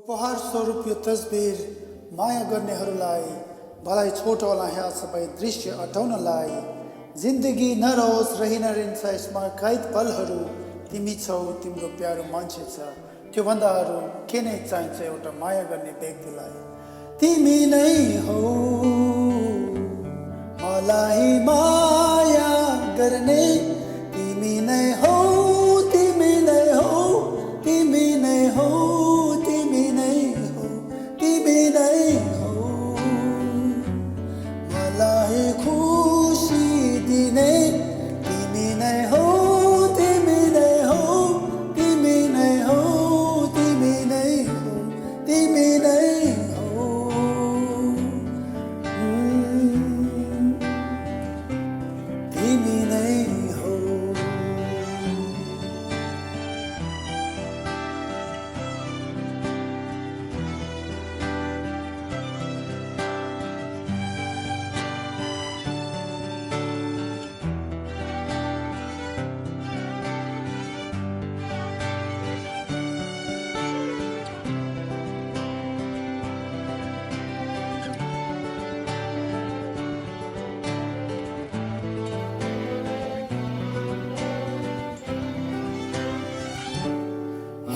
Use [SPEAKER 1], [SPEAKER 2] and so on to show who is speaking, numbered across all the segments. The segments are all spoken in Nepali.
[SPEAKER 1] उपहार स्वरूप यो तस्बिर माया गर्नेहरूलाई भलाइ छोटो होला यहाँ सबै दृश्य अटाउनलाई जिन्दगी नरहोस् रहि नरहन्छ यसमा कैद पलहरू तिमी छौ तिम्रो प्यारो मान्छे छ त्योभन्दा अरू के नै चाहिन्छ एउटा माया गर्ने व्यक्तिलाई तिमी नै हौ मलाई माया गर्ने तिमी नै हौ तिमी नै हौ तिमी नै हौ तिमी नै हौ तिमी नै हौ मलाई खुसी दिने तिमी नै हौ तिमी नै हौ तिमी नै हौ तिमी नै हौ तिमी नै हौ तिमी नै हौ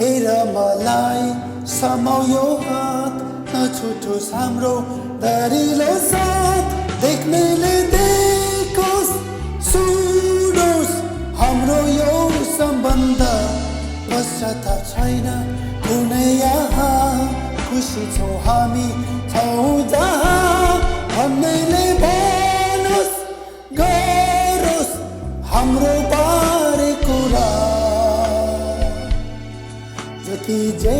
[SPEAKER 1] हेर मलाई समायो हात नछुटोस् हाम्रो दरिलो साथ देख्नेले देखोस् सुनोस् हाम्रो यो सम्बन्ध पश्चाताप छैन कुनै यहाँ खुसी छौँ हामी छौँ जहाँ भन्नेले भनोस् गरोस् हाम्रो बारे कुरा जति जे